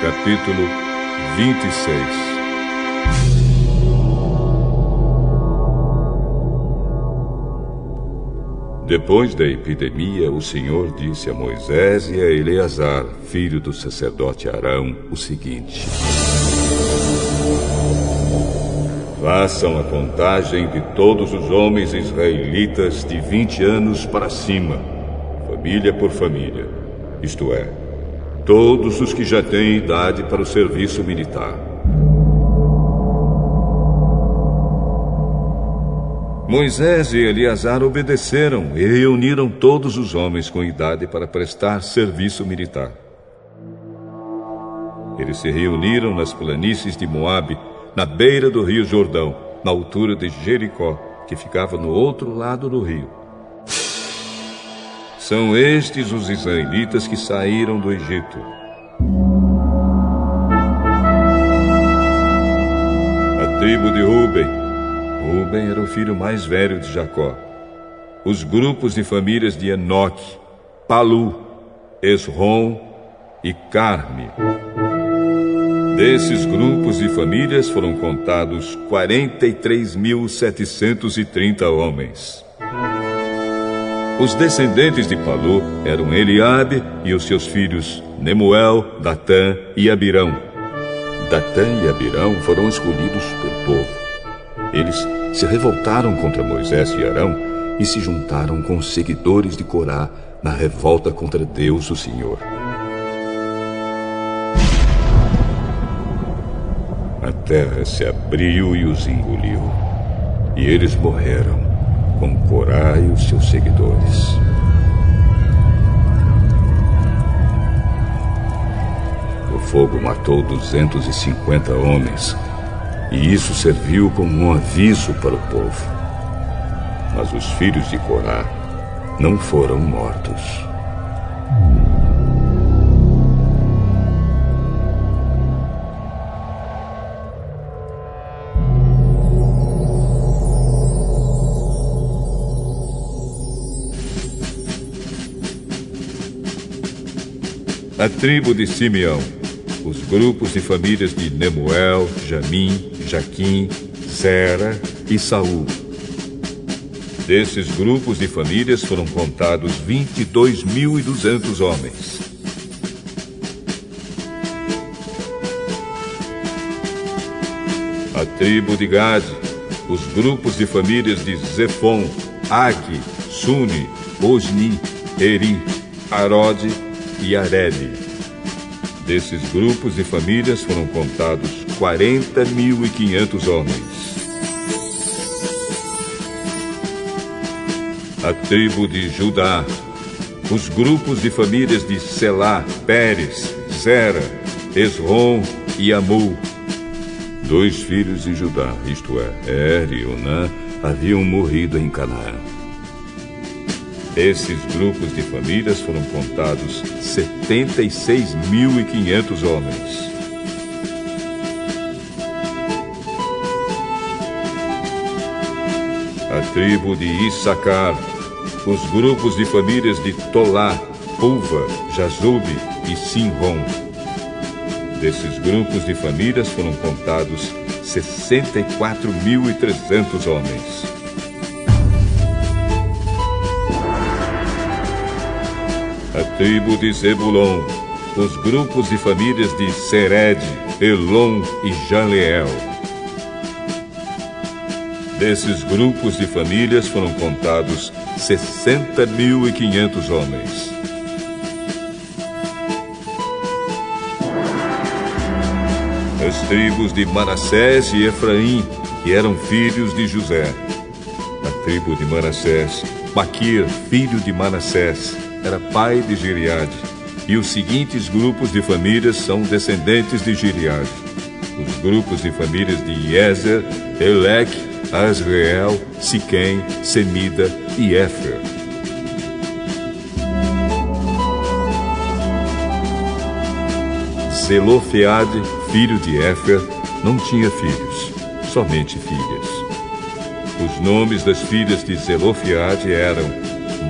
Capítulo 26. Depois da epidemia, o Senhor disse a Moisés e a Eleazar, filho do sacerdote Arão, o seguinte: façam a contagem de todos os homens israelitas de 20 anos para cima, família por família, isto é, todos os que já têm idade para o serviço militar. Moisés e Eleazar obedeceram e reuniram todos os homens com idade para prestar serviço militar. Eles se reuniram nas planícies de Moabe, na beira do rio Jordão, na altura de Jericó, que ficava no outro lado do rio. São estes os israelitas que saíram do Egito. A tribo de Ruben. Ruben era o filho mais velho de Jacó. Os grupos de famílias de Enoque, Palu, Esrom e Carme. Desses grupos de famílias foram contados 43.730 homens. Os descendentes de Palu eram Eliabe e os seus filhos Nemuel, Datã e Abirão. Datã e Abirão foram escolhidos pelo povo. Eles se revoltaram contra Moisés e Arão e se juntaram com os seguidores de Corá na revolta contra Deus, o Senhor. A terra se abriu e os engoliu, e eles morreram com Corá e os seus seguidores. O fogo matou 250 homens, e isso serviu como um aviso para o povo. Mas os filhos de Corá não foram mortos. A tribo de Simeão. Os grupos de famílias de Nemuel, Jamim, Jaquim, Zera e Saul. Desses grupos de famílias foram contados 22.200 homens. A tribo de Gade. Os grupos de famílias de Zefon, Agi, Suni, Osni, Eri, Arode e Areli. Desses grupos e famílias foram contados 40.500 homens. A tribo de Judá. Os grupos de famílias de Selá, Pérez, Zera, Esrom e Amul. 2 filhos de Judá, isto é, Er e Onã, haviam morrido em Canaã. Esses grupos de famílias foram contados 76.500 homens. A tribo de Issacar. Os grupos de famílias de Tolá, Pulva, Jazube e Sinrom. Desses grupos de famílias foram contados 64.300 homens. A tribo de Zebulon. Os grupos de famílias de Sered, Elon e Jaleel. Desses grupos de famílias foram contados 60.500 homens. As tribos de Manassés e Efraim, que eram filhos de José. A tribo de Manassés, Maquir, filho de Manassés, era pai de Gileade, e os seguintes grupos de famílias são descendentes de Gileade. Os grupos de famílias de Ezer, Eleque, Asreel, Siquém, Semida e Éfer. Zelofeade, filho de Éfer, não tinha filhos, somente filhas. Os nomes das filhas de Zelofeade eram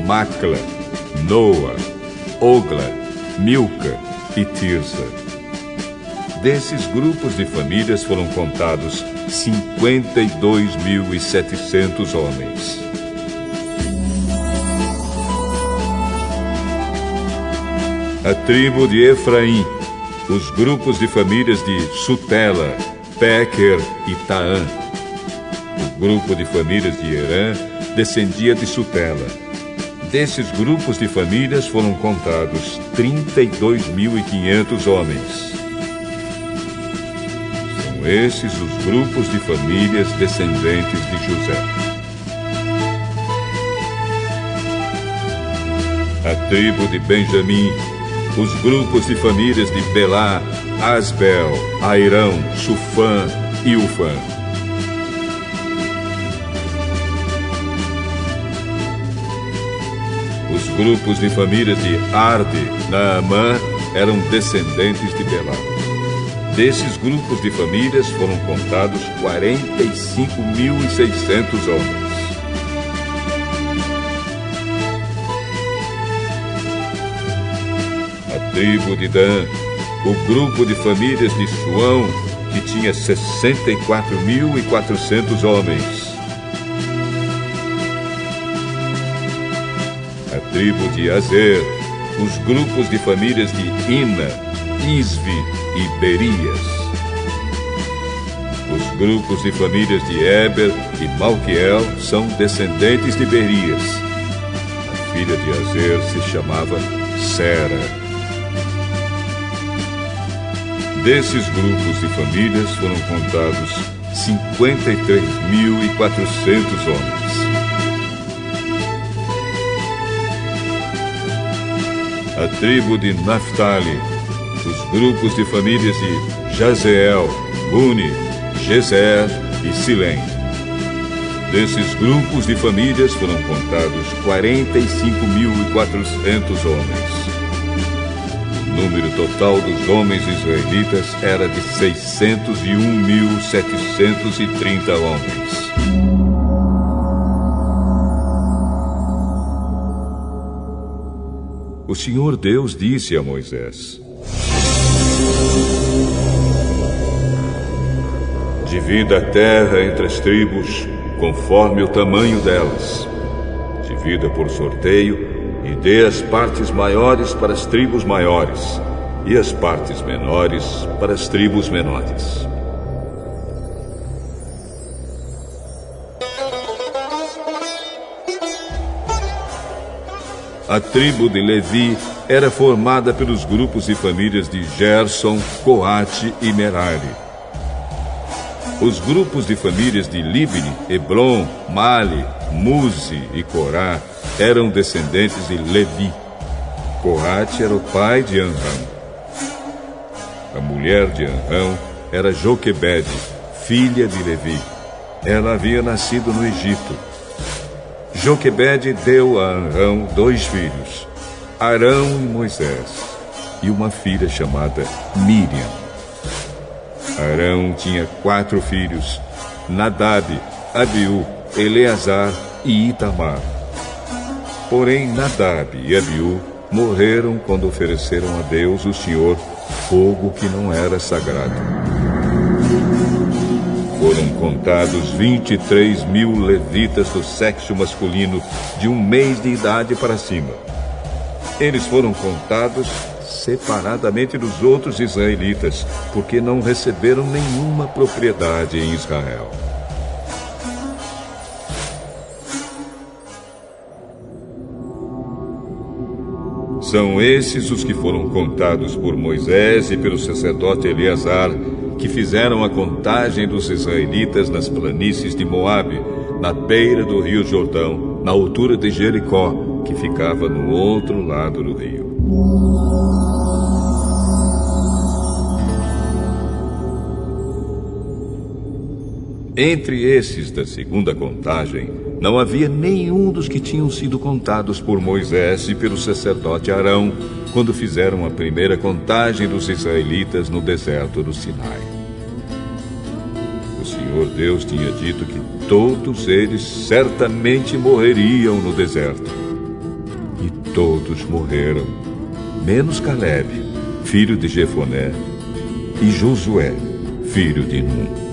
Macla, Noa, Ogla, Milca e Tirsa. Desses grupos de famílias foram contados 52.700 homens. A tribo de Efraim, os grupos de famílias de Sutela, Péquer e Taã. O grupo de famílias de Herã descendia de Sutela. Desses grupos de famílias foram contados 32.500 homens. São esses os grupos de famílias descendentes de José. A tribo de Benjamim, os grupos de famílias de Belá, Asbel, Airão, Sufã e Ufã. Os grupos de famílias de Arde, Naamã, eram descendentes de Belá. Desses grupos de famílias foram contados 45.600 homens. A tribo de Dan, o grupo de famílias de Suão, que tinha 64.400 homens. A tribo de Azer, os grupos de famílias de Ina, Isvi e Berias. Os grupos de famílias de Eber e Malquiel são descendentes de Berias. A filha de Azer se chamava Sera. Desses grupos de famílias foram contados 53.400 homens. A tribo de Naphtali, os grupos de famílias de Jazeel, Buni, Gezer e Silém. Desses grupos de famílias foram contados 45.400 homens. O número total dos homens israelitas era de 601.730 homens. O Senhor Deus disse a Moisés: divida a terra entre as tribos, conforme o tamanho delas. Divida por sorteio e dê as partes maiores para as tribos maiores e as partes menores para as tribos menores. A tribo de Levi era formada pelos grupos e famílias de Gerson, Coate e Merari. Os grupos de famílias de Libni, Eblon, Mali, Muzi e Corá eram descendentes de Levi. Coate era o pai de Anrão. A mulher de Anrão era Joquebede, filha de Levi. Ela havia nascido no Egito. Joquebede deu a Anrão 2 filhos, Arão e Moisés, e uma filha chamada Miriam. Arão tinha 4 filhos, Nadab, Abiú, Eleazar e Itamar. Porém, Nadab e Abiú morreram quando ofereceram a Deus, o Senhor, fogo que não era sagrado. Foram contados 23.000 levitas do sexo masculino de 1 mês de idade para cima. Eles foram contados separadamente dos outros israelitas, porque não receberam nenhuma propriedade em Israel. São esses os que foram contados por Moisés e pelo sacerdote Eleazar, que fizeram a contagem dos israelitas nas planícies de Moabe, na beira do rio Jordão, na altura de Jericó, que ficava no outro lado do rio. Entre esses da segunda contagem, não havia nenhum dos que tinham sido contados por Moisés e pelo sacerdote Arão, quando fizeram a primeira contagem dos israelitas no deserto do Sinai. O Senhor Deus tinha dito que todos eles certamente morreriam no deserto. E todos morreram, menos Caleb, filho de Jefoné, e Josué, filho de Num.